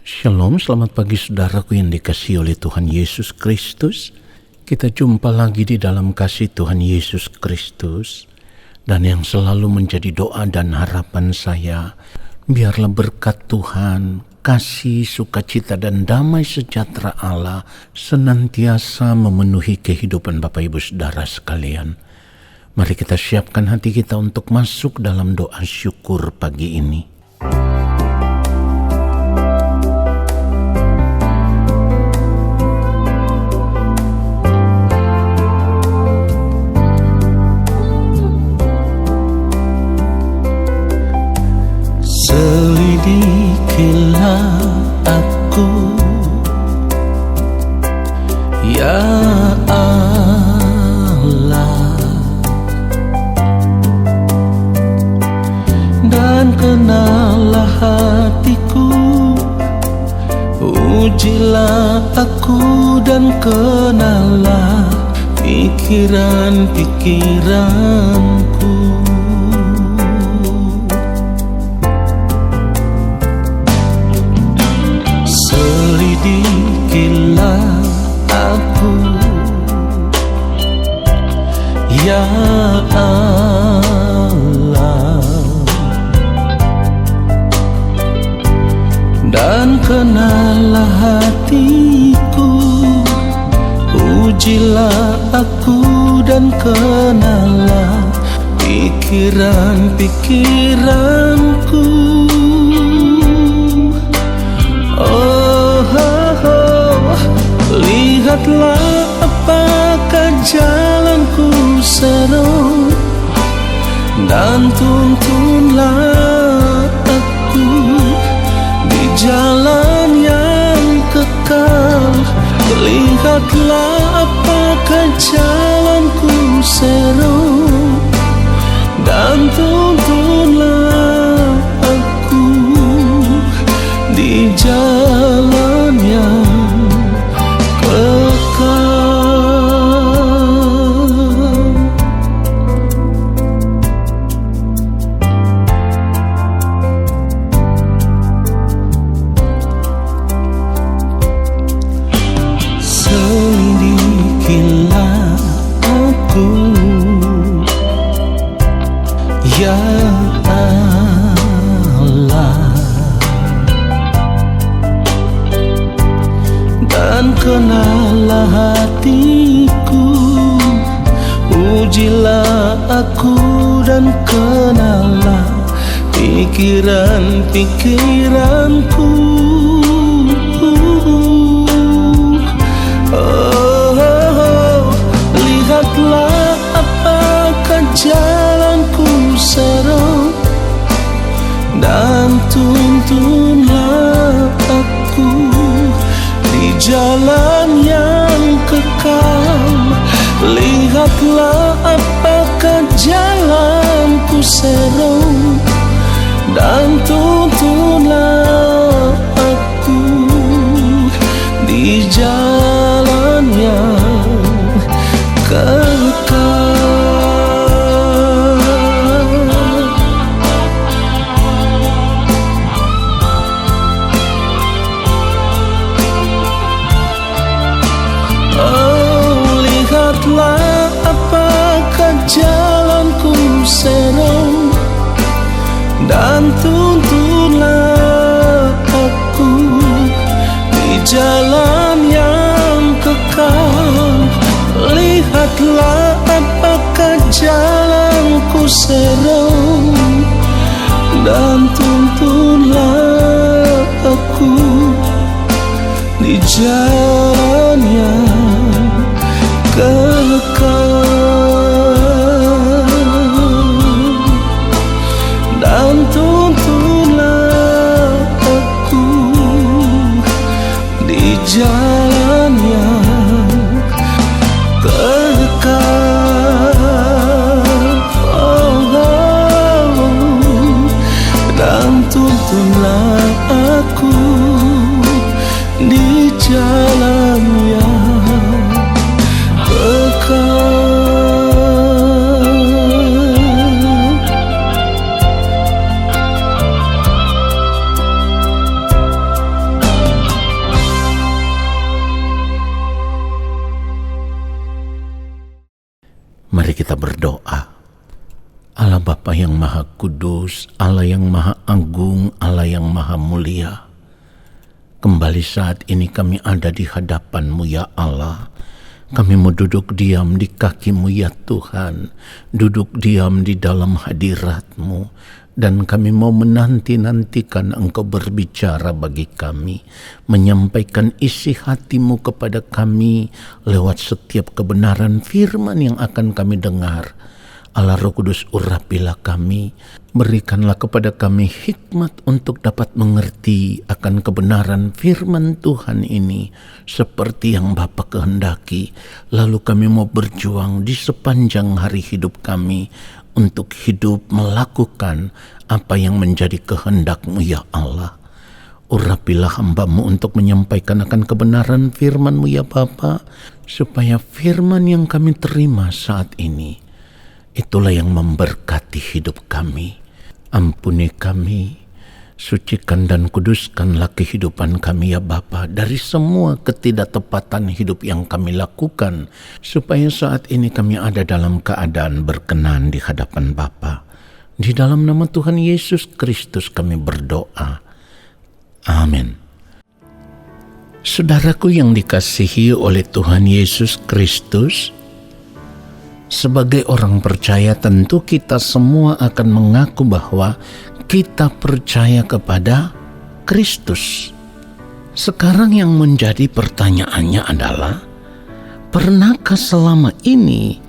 Shalom, selamat pagi saudaraku yang dikasihi oleh Tuhan Yesus Kristus. Kita jumpa lagi di dalam kasih Tuhan Yesus Kristus. Dan yang selalu menjadi doa dan harapan saya, biarlah berkat Tuhan, kasih, sukacita dan damai sejahtera Allah senantiasa memenuhi kehidupan Bapak Ibu Saudara sekalian. Mari kita siapkan hati kita untuk masuk dalam doa syukur pagi ini. Selidikilah aku, ya Allah, dan kenallah hatiku. Ujilah aku dan kenallah pikiran-pikiranku. Selidikilah aku, ya Allah, dan kenallah hatiku. Ujilah aku dan kenallah pikiran-pikiranku. Lihatlah apakah jalanku seru, dan tuntunlah aku di jalan yang kekal. Lihatlah apakah jalanku seru, dan tuntunlah aku di jalan yang ya Allah, dan kenallah hatiku. Ujilah aku dan kenallah pikiran-pikiranku. Lihatlah apakah jalanku seru, dan tuntunlah aku di jalan yang kekal. Lihatlah apakah jalanku seru, dan tuntunlah aku di jalan yang kekal. Lihatlah apakah jalanku seru, dan tuntunlah aku di jalan yang kekal. Lihatlah apakah jalanku seru, dan tuntunlah aku di jalan yang kekal, dan tuntunlah aku di jalan yang kekal. Dan tuntunlah aku di jalan Bapa yang Maha Kudus, Allah yang Maha Agung, Allah yang Maha Mulia, kembali saat ini kami ada di hadapan-Mu ya Allah. Kami mau duduk diam di kaki-Mu ya Tuhan, duduk diam di dalam hadirat-Mu, dan kami mau menanti-nantikan Engkau berbicara bagi kami, menyampaikan isi hati-Mu kepada kami lewat setiap kebenaran firman yang akan kami dengar. Allah Roh Kudus, urapilah kami, berikanlah kepada kami hikmat untuk dapat mengerti akan kebenaran firman Tuhan ini seperti yang Bapa kehendaki. Lalu kami mau berjuang di sepanjang hari hidup kami untuk hidup melakukan apa yang menjadi kehendak-Mu ya Allah. Urapilah hamba-Mu untuk menyampaikan akan kebenaran firman-Mu ya Bapa, supaya firman yang kami terima saat ini, itulah yang memberkati hidup kami. Ampuni kami, sucikan dan kuduskanlah kehidupan kami ya Bapa dari semua ketidaktepatan hidup yang kami lakukan, supaya saat ini kami ada dalam keadaan berkenan di hadapan Bapa. Di dalam nama Tuhan Yesus Kristus kami berdoa. Amin. Saudaraku yang dikasihi oleh Tuhan Yesus Kristus, sebagai orang percaya tentu kita semua akan mengaku bahwa kita percaya kepada Kristus. Sekarang yang menjadi pertanyaannya adalah, pernahkah selama ini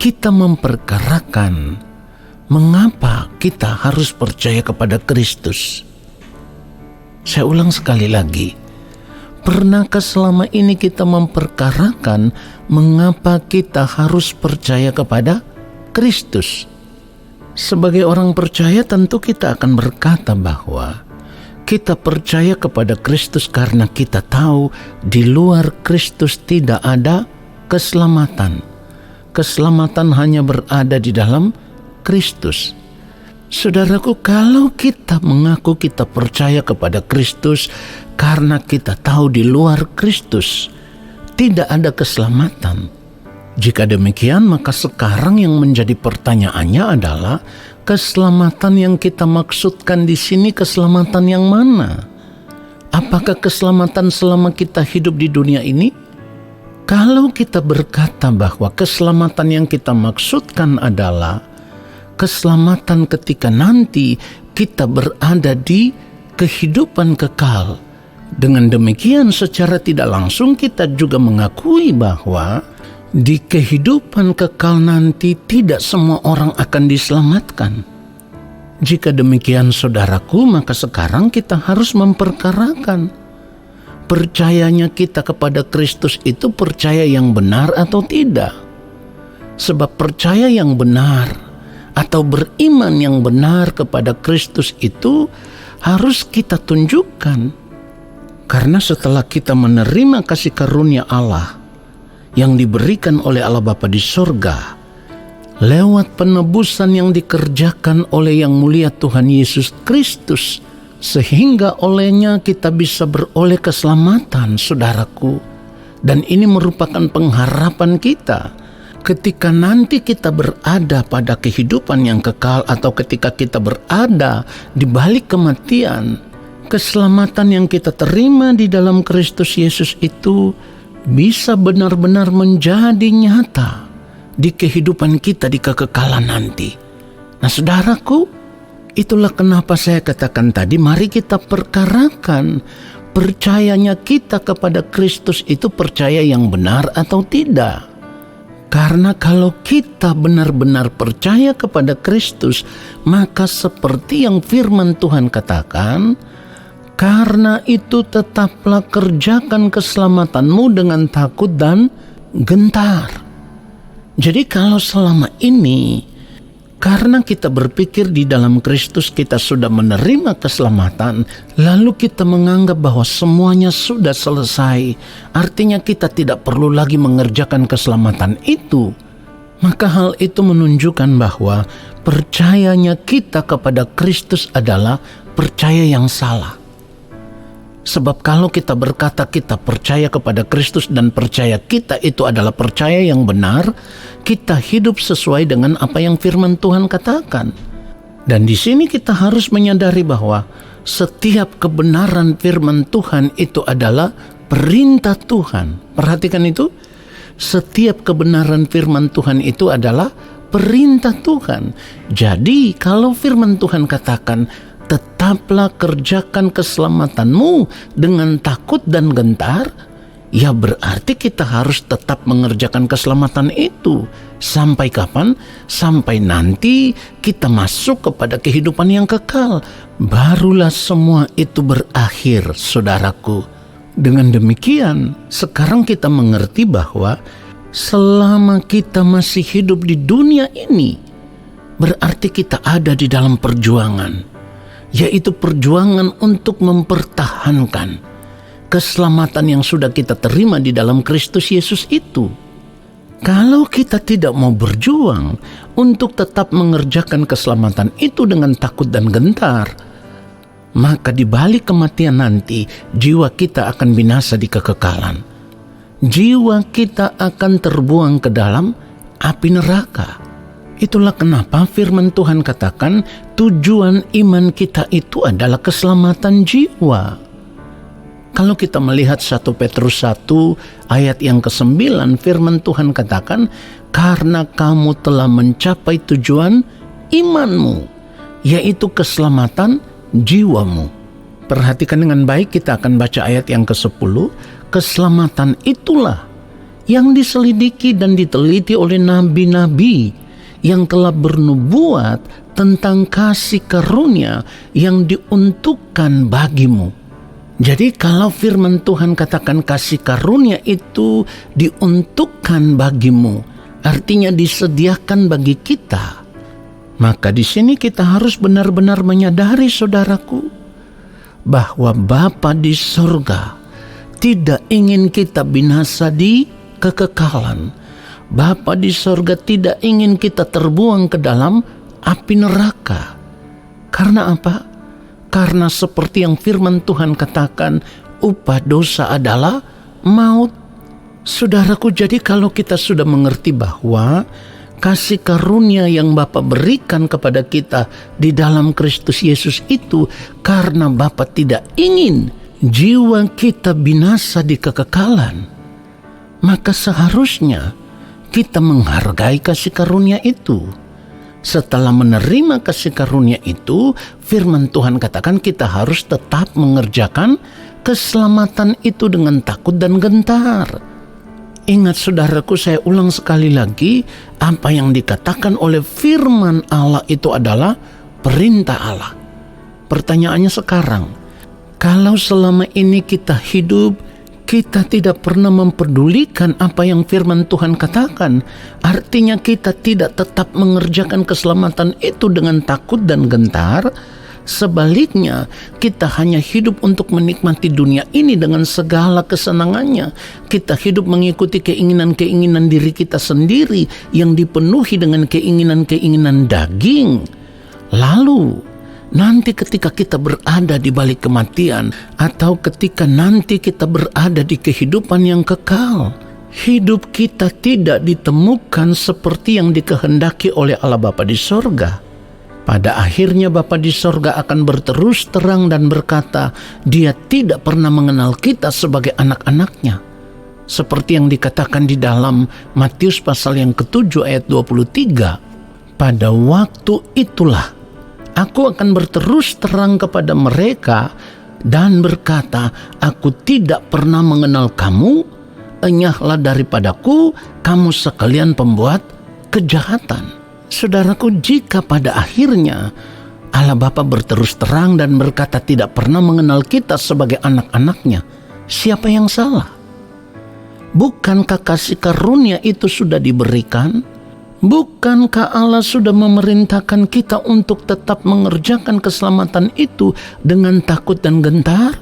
kita memperkarakan mengapa kita harus percaya kepada Kristus? Saya ulang sekali lagi. Pernahkah selama ini kita memperkarakan mengapa kita harus percaya kepada Kristus? Sebagai orang percaya tentu kita akan berkata bahwa kita percaya kepada Kristus karena kita tahu di luar Kristus tidak ada keselamatan. Keselamatan hanya berada di dalam Kristus. Saudaraku, kalau kita mengaku kita percaya kepada Kristus karena kita tahu di luar Kristus tidak ada keselamatan, jika demikian maka sekarang yang menjadi pertanyaannya adalah, keselamatan yang kita maksudkan di sini keselamatan yang mana? Apakah keselamatan selama kita hidup di dunia ini? Kalau kita berkata bahwa keselamatan yang kita maksudkan adalah keselamatan ketika nanti kita berada di kehidupan kekal, dengan demikian secara tidak langsung kita juga mengakui bahwa di kehidupan kekal nanti tidak semua orang akan diselamatkan. Jika demikian saudaraku, maka sekarang kita harus memperkarakan percayanya kita kepada Kristus itu percaya yang benar atau tidak. Sebab percaya yang benar atau beriman yang benar kepada Kristus itu harus kita tunjukkan. Karena setelah kita menerima kasih karunia Allah yang diberikan oleh Allah Bapa di sorga, lewat penebusan yang dikerjakan oleh Yang Mulia Tuhan Yesus Kristus, sehingga olehnya kita bisa beroleh keselamatan, saudaraku. Dan ini merupakan pengharapan kita ketika nanti kita berada pada kehidupan yang kekal, atau ketika kita berada di balik kematian. Keselamatan yang kita terima di dalam Kristus Yesus itu bisa benar-benar menjadi nyata di kehidupan kita di kekekalan nanti. Nah saudaraku, itulah kenapa saya katakan tadi, mari kita perkarakan percayanya kita kepada Kristus itu percaya yang benar atau tidak. Karena kalau kita benar-benar percaya kepada Kristus, maka seperti yang firman Tuhan katakan, karena itu tetaplah kerjakan keselamatanmu dengan takut dan gentar. Jadi kalau selama ini karena kita berpikir di dalam Kristus kita sudah menerima keselamatan, lalu kita menganggap bahwa semuanya sudah selesai, artinya kita tidak perlu lagi mengerjakan keselamatan itu, maka hal itu menunjukkan bahwa percayanya kita kepada Kristus adalah percaya yang salah. Sebab kalau kita berkata kita percaya kepada Kristus dan percaya kita itu adalah percaya yang benar, kita hidup sesuai dengan apa yang firman Tuhan katakan. Dan di sini kita harus menyadari bahwa setiap kebenaran firman Tuhan itu adalah perintah Tuhan. Perhatikan itu, setiap kebenaran firman Tuhan itu adalah perintah Tuhan. Jadi kalau firman Tuhan katakan, tetaplah kerjakan keselamatanmu dengan takut dan gentar, ya berarti kita harus tetap mengerjakan keselamatan itu. Sampai kapan? Sampai nanti kita masuk kepada kehidupan yang kekal. Barulah semua itu berakhir, saudaraku. Dengan demikian, sekarang kita mengerti bahwa selama kita masih hidup di dunia ini, berarti kita ada di dalam perjuangan, yaitu perjuangan untuk mempertahankan keselamatan yang sudah kita terima di dalam Kristus Yesus itu. Kalau kita tidak mau berjuang untuk tetap mengerjakan keselamatan itu dengan takut dan gentar, maka di balik kematian nanti, jiwa kita akan binasa di kekekalan. Jiwa kita akan terbuang ke dalam api neraka. Itulah kenapa firman Tuhan katakan tujuan iman kita itu adalah keselamatan jiwa. Kalau kita melihat 1 Petrus 1 ayat yang ke-9, firman Tuhan katakan, karena kamu telah mencapai tujuan imanmu, yaitu keselamatan jiwamu. Perhatikan dengan baik, kita akan baca ayat yang ke-10. Keselamatan itulah yang diselidiki dan diteliti oleh nabi-nabi yang telah bernubuat tentang kasih karunia yang diuntukkan bagimu. Jadi kalau firman Tuhan katakan kasih karunia itu diuntukkan bagimu, artinya disediakan bagi kita. Maka di sini kita harus benar-benar menyadari, saudaraku, bahwa Bapa di sorga tidak ingin kita binasa di kekekalan. Bapa di sorga tidak ingin kita terbuang ke dalam api neraka. Karena apa? Karena seperti yang firman Tuhan katakan, upah dosa adalah maut. Saudaraku, jadi kalau kita sudah mengerti bahwa kasih karunia yang Bapa berikan kepada kita di dalam Kristus Yesus itu karena Bapa tidak ingin jiwa kita binasa di kekekalan, maka seharusnya kita menghargai kasih karunia itu. Setelah menerima kasih karunia itu, firman Tuhan katakan kita harus tetap mengerjakan keselamatan itu dengan takut dan gentar. Ingat saudaraku, saya ulang sekali lagi, apa yang dikatakan oleh firman Allah itu adalah perintah Allah. Pertanyaannya sekarang, kalau selama ini kita hidup, kita tidak pernah mempedulikan apa yang firman Tuhan katakan, artinya kita tidak tetap mengerjakan keselamatan itu dengan takut dan gentar. Sebaliknya, kita hanya hidup untuk menikmati dunia ini dengan segala kesenangannya. Kita hidup mengikuti keinginan-keinginan diri kita sendiri yang dipenuhi dengan keinginan-keinginan daging. Lalu, nanti ketika kita berada di balik kematian, atau ketika nanti kita berada di kehidupan yang kekal, hidup kita tidak ditemukan seperti yang dikehendaki oleh Allah Bapa di sorga. Pada akhirnya Bapa di sorga akan berterus terang dan berkata, Dia tidak pernah mengenal kita sebagai anak-anaknya. Seperti yang dikatakan di dalam Matius pasal yang ke-7 ayat 23. Pada waktu itulah Aku akan berterus terang kepada mereka dan berkata, Aku tidak pernah mengenal kamu, enyahlah daripadaku, kamu sekalian pembuat kejahatan. Saudaraku, jika pada akhirnya Allah Bapa berterus terang dan berkata tidak pernah mengenal kita sebagai anak-anaknya, siapa yang salah? Bukankah kasih karunia itu sudah diberikan? Bukankah Allah sudah memerintahkan kita untuk tetap mengerjakan keselamatan itu dengan takut dan gentar?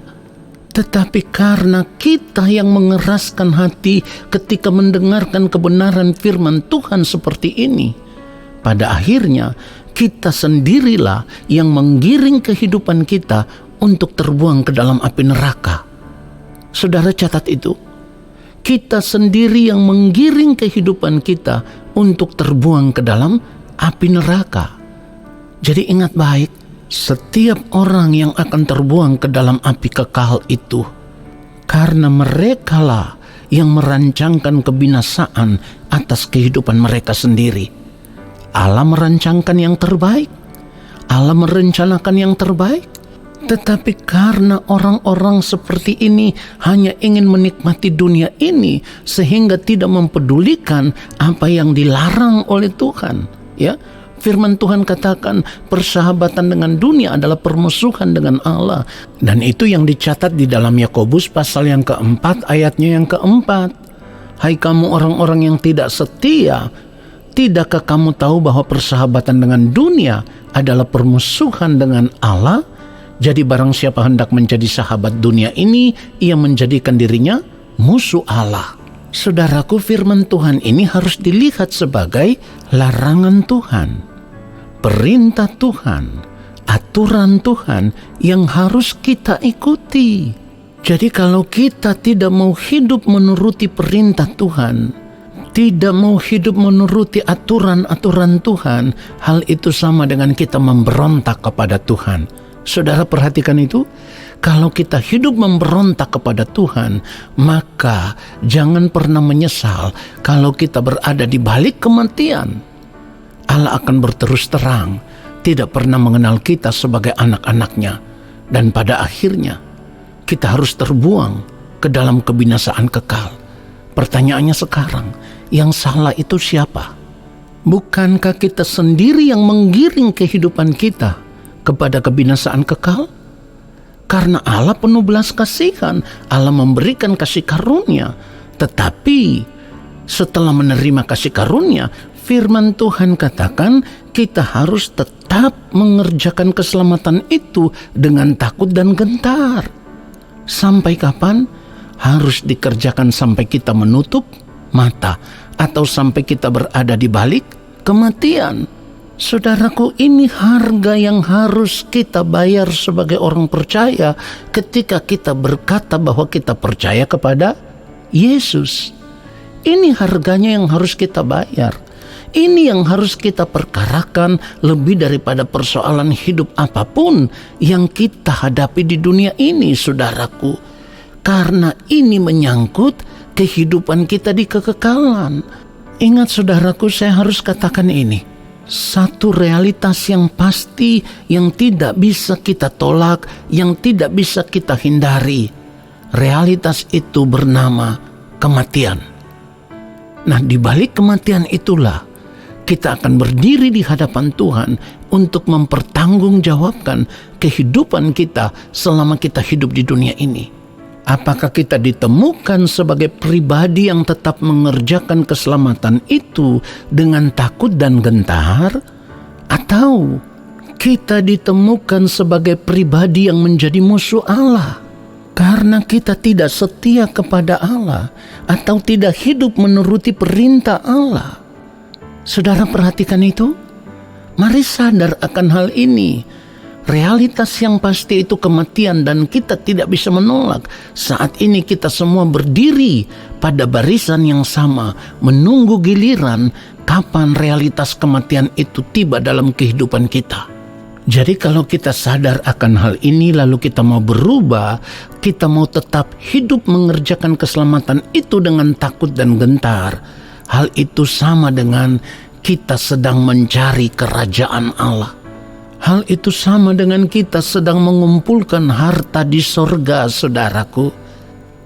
Tetapi karena kita yang mengeraskan hati ketika mendengarkan kebenaran firman Tuhan seperti ini, pada akhirnya kita sendirilah yang menggiring kehidupan kita untuk terbuang ke dalam api neraka. Saudara catat itu. Kita sendiri yang menggiring kehidupan kita untuk terbuang ke dalam api neraka. Jadi ingat baik, setiap orang yang akan terbuang ke dalam api kekal itu, karena merekalah yang merancangkan kebinasaan atas kehidupan mereka sendiri. Allah merancangkan yang terbaik, Allah merencanakan yang terbaik, tetapi karena orang-orang seperti ini hanya ingin menikmati dunia ini sehingga tidak mempedulikan apa yang dilarang oleh Tuhan, ya. Firman Tuhan katakan persahabatan dengan dunia adalah permusuhan dengan Allah. Dan itu yang dicatat di dalam Yakobus pasal yang keempat ayatnya yang keempat. Hai kamu orang-orang yang tidak setia, tidakkah kamu tahu bahwa persahabatan dengan dunia adalah permusuhan dengan Allah? Jadi barang siapa hendak menjadi sahabat dunia ini, ia menjadikan dirinya musuh Allah. Saudaraku, firman Tuhan ini harus dilihat sebagai larangan Tuhan, perintah Tuhan, aturan Tuhan yang harus kita ikuti. Jadi kalau kita tidak mau hidup menuruti perintah Tuhan, tidak mau hidup menuruti aturan-aturan Tuhan, hal itu sama dengan kita memberontak kepada Tuhan. Saudara perhatikan itu, kalau kita hidup memberontak kepada Tuhan, maka jangan pernah menyesal kalau kita berada di balik kematian. Allah akan berterus terang, tidak pernah mengenal kita sebagai anak-anaknya, dan pada akhirnya kita harus terbuang ke dalam kebinasaan kekal. Pertanyaannya sekarang, yang salah itu siapa? Bukankah kita sendiri yang menggiring kehidupan kita kepada kebinasaan kekal? Karena Allah penuh belas kasihan, Allah memberikan kasih karunia. Tetapi setelah menerima kasih karunia, firman Tuhan katakan kita harus tetap mengerjakan keselamatan itu dengan takut dan gentar. Sampai kapan? Harus dikerjakan sampai kita menutup mata atau sampai kita berada di balik kematian. Saudaraku, ini harga yang harus kita bayar sebagai orang percaya ketika kita berkata bahwa kita percaya kepada Yesus. Ini harganya yang harus kita bayar. Ini yang harus kita perkarakan lebih daripada persoalan hidup apapun yang kita hadapi di dunia ini, saudaraku. Karena ini menyangkut kehidupan kita di kekekalan. Ingat saudaraku, saya harus katakan ini. Satu realitas yang pasti yang tidak bisa kita tolak, yang tidak bisa kita hindari. Realitas itu bernama kematian. Nah, di balik kematian itulah kita akan berdiri di hadapan Tuhan untuk mempertanggungjawabkan kehidupan kita selama kita hidup di dunia ini. Apakah kita ditemukan sebagai pribadi yang tetap mengerjakan keselamatan itu dengan takut dan gentar? Atau kita ditemukan sebagai pribadi yang menjadi musuh Allah karena kita tidak setia kepada Allah atau tidak hidup menuruti perintah Allah? Saudara perhatikan itu. Mari sadar akan hal ini. Realitas yang pasti itu kematian dan kita tidak bisa menolak. Saat ini kita semua berdiri pada barisan yang sama, menunggu giliran kapan realitas kematian itu tiba dalam kehidupan kita. Jadi kalau kita sadar akan hal ini lalu kita mau berubah, kita mau tetap hidup mengerjakan keselamatan itu dengan takut dan gentar, hal itu sama dengan kita sedang mencari kerajaan Allah. Hal itu sama dengan kita sedang mengumpulkan harta di sorga, saudaraku.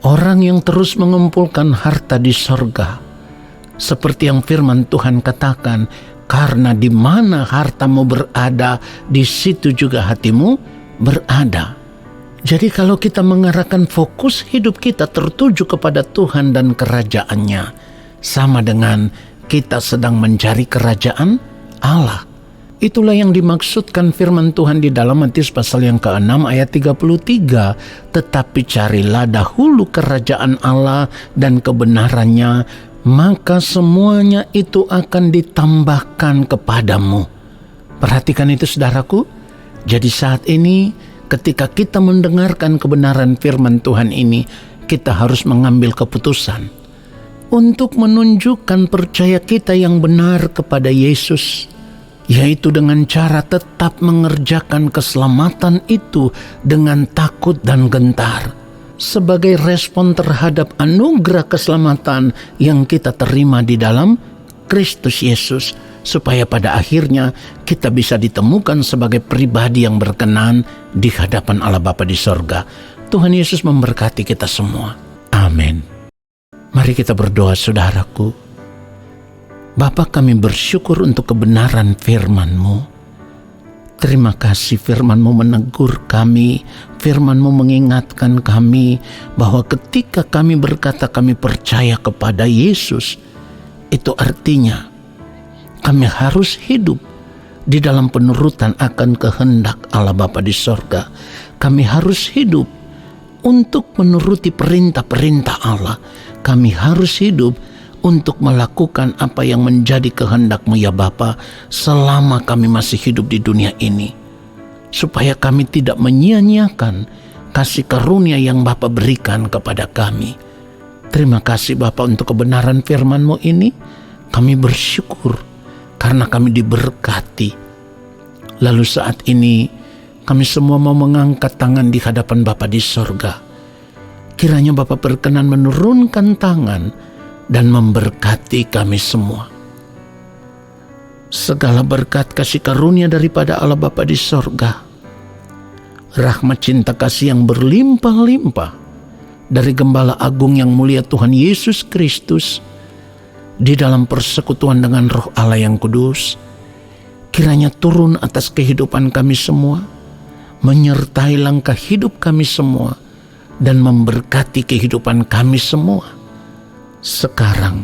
Orang yang terus mengumpulkan harta di sorga, seperti yang firman Tuhan katakan, karena di mana hartamu berada, di situ juga hatimu berada. Jadi kalau kita mengarahkan fokus hidup kita tertuju kepada Tuhan dan kerajaannya, sama dengan kita sedang mencari kerajaan Allah. Itulah yang dimaksudkan firman Tuhan di dalam Matius pasal yang ke-6 ayat 33. Tetapi carilah dahulu kerajaan Allah dan kebenarannya, maka semuanya itu akan ditambahkan kepadamu. Perhatikan itu saudaraku. Jadi saat ini ketika kita mendengarkan kebenaran firman Tuhan ini, kita harus mengambil keputusan untuk menunjukkan percaya kita yang benar kepada Yesus, yaitu dengan cara tetap mengerjakan keselamatan itu dengan takut dan gentar, sebagai respon terhadap anugerah keselamatan yang kita terima di dalam Kristus Yesus, supaya pada akhirnya kita bisa ditemukan sebagai pribadi yang berkenan di hadapan Allah Bapa di sorga. Tuhan Yesus memberkati kita semua. Amin. Mari kita berdoa, saudaraku. Bapa, kami bersyukur untuk kebenaran firman-Mu. Terima kasih firman-Mu menegur kami, firman-Mu mengingatkan kami bahwa ketika kami berkata kami percaya kepada Yesus, itu artinya kami harus hidup di dalam penurutan akan kehendak Allah Bapa di sorga. Kami harus hidup untuk menuruti perintah-perintah Allah. Kami harus hidup untuk melakukan apa yang menjadi kehendak-Mu ya Bapa, selama kami masih hidup di dunia ini, supaya kami tidak menyia-nyiakan kasih karunia yang Bapa berikan kepada kami. Terima kasih Bapa untuk kebenaran firman-Mu ini. Kami bersyukur karena kami diberkati. Lalu saat ini kami semua mau mengangkat tangan di hadapan Bapa di sorga. Kiranya Bapa berkenan menurunkan tangan dan memberkati kami semua. Segala berkat kasih karunia daripada Allah Bapa di sorga, rahmat cinta kasih yang berlimpah-limpah dari Gembala Agung yang mulia Tuhan Yesus Kristus, di dalam persekutuan dengan Roh Allah yang kudus, kiranya turun atas kehidupan kami semua, menyertai langkah hidup kami semua, dan memberkati kehidupan kami semua, sekarang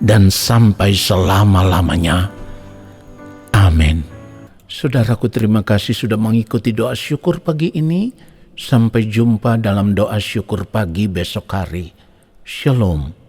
dan sampai selama-lamanya. Amin. Saudaraku, terima kasih sudah mengikuti doa syukur pagi ini. Sampai jumpa dalam doa syukur pagi besok hari. Shalom.